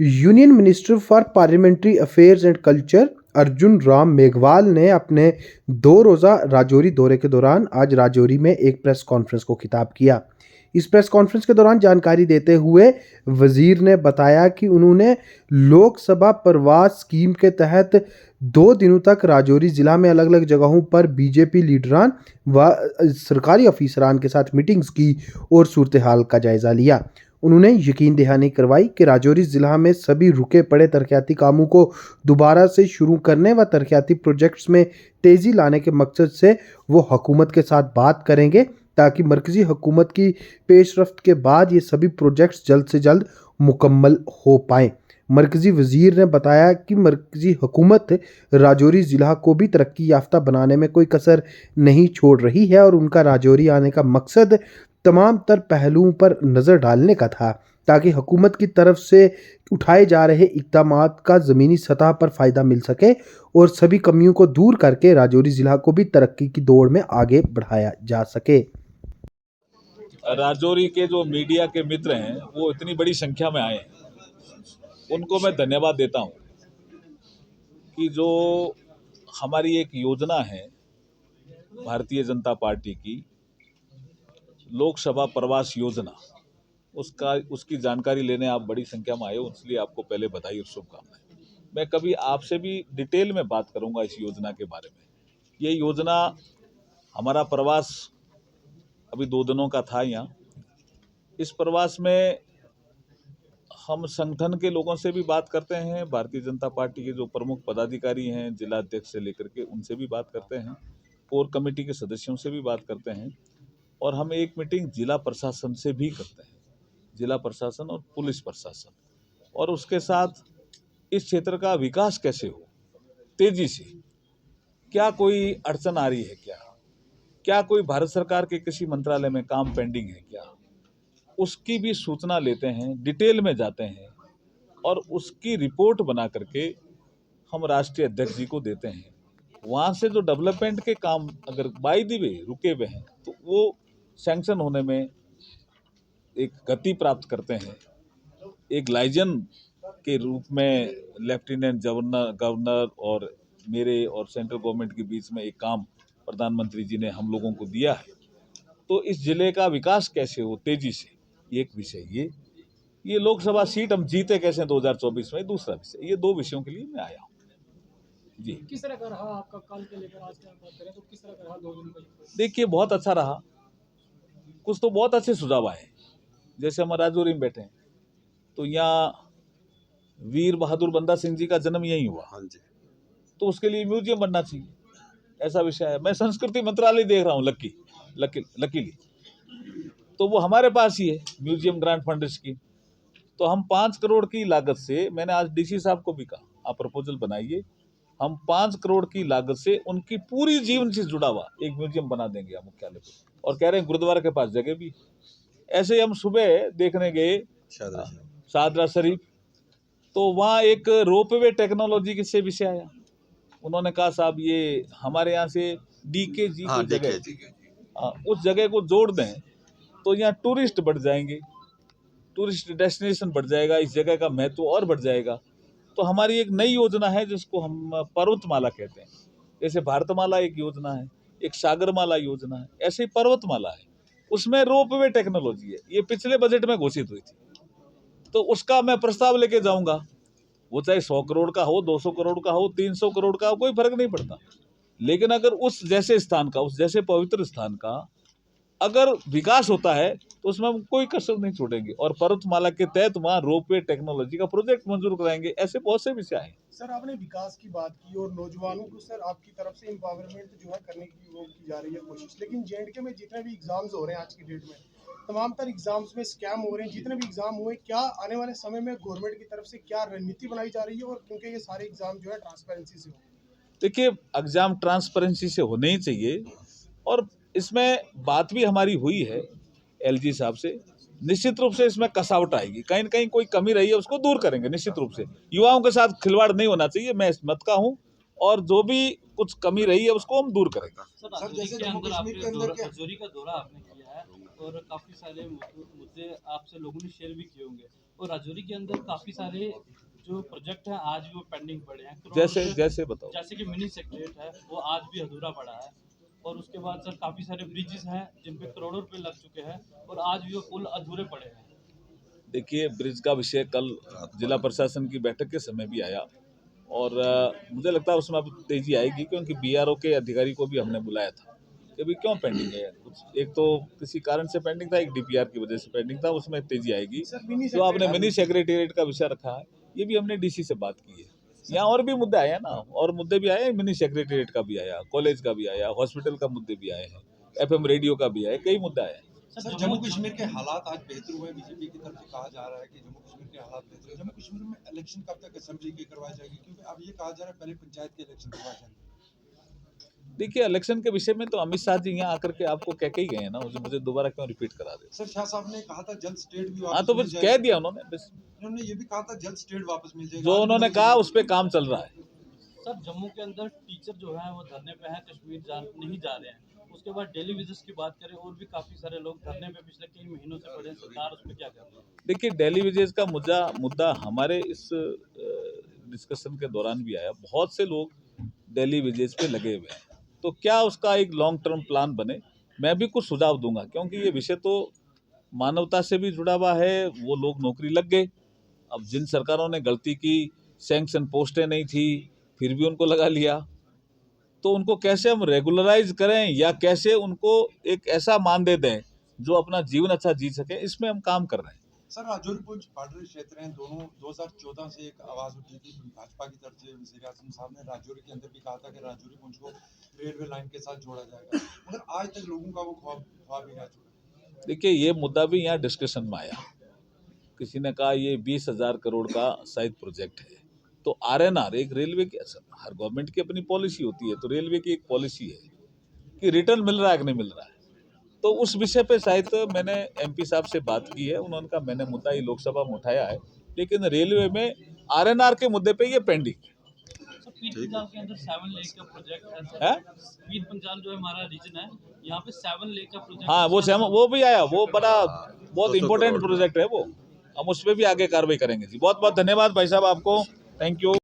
Union minister for parliamentary affairs and culture Arjun Ram Meghwal ने अपने 2 रोज़ा राजौरी दौरे के दौरान आज राजौरी में एक प्रेस कॉन्फ्रेंस को खिताब किया। इस प्रेस कॉन्फ्रेंस के दौरान जानकारी देते हुए वजीर ने बताया कि उन्होंने लोकसभा प्रवास स्कीम के तहत 2 दिनों तक राजौरी जिला में अलग अलग जगहों पर बीजेपी लीडरान व सरकारी अफसरान के साथ मीटिंग्स की और सूरत हाल का जायजा लिया। उन्होंने यकीन दहानी करवाई कि राजौरी जिला में सभी रुके पड़े तरक्याती कामों को दोबारा से शुरू करने व तरक्याती प्रोजेक्ट्स में तेज़ी लाने के मकसद से वो हुकूमत के साथ बात करेंगे ताकि मरकज़ी हुकूमत की पेशरफ्त के बाद ये सभी प्रोजेक्ट्स जल्द से जल्द मुकम्मल हो पाएँ। मरकज़ी वज़ीर ने बताया कि मरकज़ी हुकूमत राजौरी ज़िला को भी तरक्की याफ्ता बनाने में कोई कसर नहीं छोड़ रही है और उनका राजौरी आने का मकसद तमाम तर पहलुओं पर नज़र डालने का था ताकि हुकूमत की तरफ से उठाए जा रहे इक़दामात का ज़मीनी सतह पर फ़ायदा मिल सके और सभी कमियों को दूर करके राजौरी ज़िला को भी तरक्की की दौड़ में आगे बढ़ाया जा सके। राजौरी के जो मीडिया के मित्र हैं वो इतनी बड़ी संख्या में आए हैं, उनको मैं धन्यवाद देता हूं कि जो हमारी एक योजना है भारतीय जनता पार्टी की लोकसभा प्रवास योजना, उसकी जानकारी लेने आप बड़ी संख्या में आए हो, इसलिए आपको पहले बधाई और शुभकामनाएं। मैं कभी आपसे भी डिटेल में बात करूंगा इस योजना के बारे में। ये योजना, हमारा प्रवास अभी 2 दिनों का था यहाँ। इस प्रवास में हम संगठन के लोगों से भी बात करते हैं, भारतीय जनता पार्टी के जो प्रमुख पदाधिकारी हैं जिला अध्यक्ष से लेकर के उनसे भी बात करते हैं, कोर कमेटी के सदस्यों से भी बात करते हैं और हम एक मीटिंग जिला प्रशासन से भी करते हैं, जिला प्रशासन और पुलिस प्रशासन, और उसके साथ इस क्षेत्र का विकास कैसे हो तेजी से, क्या कोई अड़चन आ रही है, क्या कोई भारत सरकार के किसी मंत्रालय में काम पेंडिंग है क्या, उसकी भी सूचना लेते हैं, डिटेल में जाते हैं और उसकी रिपोर्ट बना करके हम राष्ट्रीय अध्यक्ष जी को देते हैं। वहाँ से जो डेवलपमेंट के काम अगर बाय द वे रुके हुए हैं तो वो सैंक्शन होने में एक गति प्राप्त करते हैं। एक लाइजन के रूप में लेफ्टिनेंट गवर्नर और मेरे और सेंट्रल गवर्नमेंट के बीच में एक काम प्रधानमंत्री जी ने हम लोगों को दिया है। तो इस जिले का विकास कैसे हो तेजी से, एक विषय ये लोकसभा सीट हम जीते कैसे 2024 में, दूसरा विषय। ये 2 विषयों के लिए मैं आया हूँ जी। किस तरह का रहा आपका कल के लेकर आज की बात करें तो किस तरह का रहा 2 दिन का? देखिए, बहुत अच्छा रहा। कुछ तो बहुत अच्छे सुझाव आए, जैसे हम राजौरी में बैठे हैं तो यहाँ वीर बहादुर बंदा सिंह जी का जन्म यहीं हुआ। हाँ जी। तो उसके लिए म्यूजियम बनना चाहिए, ऐसा विषय है। मैं संस्कृति मंत्रालय देख रहा हूँ लकीली, तो वो हमारे पास ही है म्यूजियम ग्रांट फंड स्कीम। तो हम 5 करोड़ की लागत से, मैंने आज डीसी साहब को भी कहा आप प्रपोजल बनाइए, हम 5 करोड़ की लागत से उनकी पूरी जीवन से जुड़ा हुआ एक म्यूजियम बना देंगे हम मुख्यालय पे, और कह रहे हैं गुरुद्वारा के पास जगह भी। ऐसे ही हम सुबह देखने गए शादरा शरीफ, तो वहाँ एक रोपवे टेक्नोलॉजी से विषय आया। उन्होंने कहा साहब ये हमारे यहाँ से DKG की जगह, उस जगह को जोड़ दें तो यहाँ टूरिस्ट बढ़ जाएंगे, टूरिस्ट डेस्टिनेशन बढ़ जाएगा, इस जगह का महत्व और बढ़ जाएगा। तो हमारी एक नई योजना है जिसको हम पर्वतमाला कहते हैं। जैसे भारतमाला एक योजना है, एक सागरमाला योजना है, ऐसे ही पर्वतमाला है, उसमें रोपवे टेक्नोलॉजी है। ये पिछले बजट में घोषित हुई थी, तो उसका मैं प्रस्ताव लेके जाऊंगा। वो चाहे 100 करोड़ का हो, 200 करोड़ का हो, 300 करोड़ का हो, कोई फर्क नहीं पड़ता। लेकिन अगर उस जैसे स्थान का, उस जैसे पवित्र स्थान का अगर विकास होता है तो उसमें हम कोई कसर नहीं छोड़ेंगे, और पर्वतमाला के तहत वहाँ रोपवे टेक्नोलॉजी का प्रोजेक्ट मंजूर कराएंगे। ऐसे बहुत से विषय हैं। सर, आपने विकास की बात की और नौजवानों को सर आपकी तरफ से एम्पावरमेंट जो है करने की वो की जा रही है कोशिश, लेकिन JNK में जितने भी एग्जाम्स हो रहे हैं आज की डेट में, तमाम तर एग्जाम्स में स्कैम हो रहे हैं। जितने भी एग्जाम हुए, क्या आने वाले समय में गवर्नमेंट की तरफ से क्या रणनीति बनाई जा रही है, और क्योंकि ये सारे एग्जाम जो है ट्रांसपेरेंसी से हो? देखिए, एग्जाम ट्रांसपेरेंसी से होने ही चाहिए, और इसमें बात भी हमारी हुई है LG साहब से। निश्चित रूप से इसमें कसावट आएगी, कहीं न कहीं कोई कमी रही है उसको दूर करेंगे निश्चित रूप से। युवाओं के साथ खिलवाड़ नहीं होना चाहिए, मैं इस मत का हूँ, और जो भी कुछ कमी रही है उसको हम दूर करेंगे। सर जैसे जम्मू कश्मीर के अंदर राजौरी का दौरा आपने किया है और काफ़ी सारे मुद्दे आपसे लोगों ने शेयर भी किए होंगे और राजौरी के अंदर काफ़ी सारे जो प्रोजेक्ट हैं आज भी वो पेंडिंग पड़े हैं। जैसे बताओ। जैसे कि मिनी सेक्रेटरीट है वो आज भी अधूरा पड़ा है और उसके बाद सर काफ़ी सारे ब्रिजेस हैं जिन पे करोड़ों रुपए लग चुके हैं और आज भी वो पुल अधूरे पड़े हैं। देखिए, ब्रिज का विषय कल जिला प्रशासन की बैठक के समय भी आया और मुझे लगता है उसमें अब तेजी आएगी, क्योंकि बीआरओ के अधिकारी को भी हमने बुलाया था कि भाई क्यों पेंडिंग है कुछ। एक तो किसी कारण से पेंडिंग था, एक डीपीआर की वजह से पेंडिंग था, उसमें तेजी आएगी। जो आपने मिनी सेक्रेटेरिएट का विषय रखा है, ये भी हमने डीसी से बात की है। यहाँ और भी मुद्दे आए हैं ना, और मुद्दे भी आए हैं, मिनी सेक्रेटेरिएट का भी आया, कॉलेज का भी आया, हॉस्पिटल का मुद्दे भी आए हैं, एफएम रेडियो का भी आया, कई मुद्दे आए हैं। सर जम्मू कश्मीर के हालात आज बेहतर हुए, बीजेपी की तरफ से कहा जा रहा है कि जम्मू कश्मीर के हालात बेहतर है। जम्मू कश्मीर में इलेक्शन कब तक असेंबली की करवाई जाएगी, क्योंकि अब ये कहा जा रहा है पहले पंचायत के इलेक्शन करवाए जाएंगे। देखिए, इलेक्शन के विषय में तो अमित शाह जी यहाँ आकर के आपको कह के ही गए हैं ना, मुझे दोबारा क्यों रिपीट करा दे। सर शाह साहब ने कहा था जल्द स्टेट भी हाँ, वापस तो मिल बस जाएगी। कह दिया उन्होंने, बस उन्होंने ये भी कहा था जल्द स्टेट वापस मिल जाएगा। जो उन्होंने कहा उस पर काम चल रहा है। सर जम्मू के अंदर टीचर जो है वो धरने पे है, कश्मीर नहीं जा रहे हैं। उसके बाद डेली विजिट्स की बात करें, और भी काफ़ी सारे लोग धरने पे पिछले कई महीनों से पड़े हैं, सरकार उस पर क्या कर रही है? देखिए, डेली वेजेस का मुद्दा हमारे इस डिस्कशन के दौरान भी आया। बहुत से लोग डेली वेजेस पे लगे हुए हैं, तो क्या उसका एक लॉन्ग टर्म प्लान बने। मैं भी कुछ सुझाव दूंगा, क्योंकि ये विषय तो मानवता से भी जुड़ा हुआ है। वो लोग नौकरी लग गए, अब जिन सरकारों ने गलती की, सैंक्शन पोस्टें नहीं थी, फिर भी उनको लगा लिया, तो उनको कैसे हम रेगुलराइज करें या कैसे उनको एक ऐसा मानदेय दें जो अपना जीवन अच्छा जी सके, इसमें हम काम कर रहे हैं। सर राजौरी पुंछ बॉर्डर क्षेत्र हैं दोनों। 2014 से एक आवाज उठी थी भाजपा की तरफ से, वज़ीर आज़म साहब ने राजौरी के अंदर भी कहा था कि राजौरी पुंछ को रेलवे लाइन के साथ जोड़ा जाएगा, मगर आज तक लोगों का वो ख्वाब ही रह चुका है। देखिए, ये मुद्दा भी यहाँ डिस्कशन में आया। किसी ने कहा ये 20,000 करोड़ का शायद प्रोजेक्ट है, तो आरएनआर एक रेलवे की, हर गवर्नमेंट की अपनी पॉलिसी होती है, तो रेलवे की एक पॉलिसी है कि रिटर्न मिल रहा है कि नहीं मिल रहा है। तो उस विषय पे शायद मैंने एमपी साहब से बात की है, उन्होंने कहा मैंने मुद्दा ये लोकसभा में उठाया है, लेकिन रेलवे में आरएनआर के मुद्दे पे ये पेंडिंग है। पीर पंजाल के अंदर 7 लेक का प्रोजेक्ट है। पीर पंजाल जो है हमारा रीजन है, यहाँ पे 7 लेक का प्रोजेक्ट। हाँ, वो भी आया, वो बहुत इंपॉर्टेंट प्रोजेक्ट है वो। हम उस पर भी आगे कार्रवाई करेंगे जी। बहुत बहुत धन्यवाद भाई साहब आपको, थैंक यू।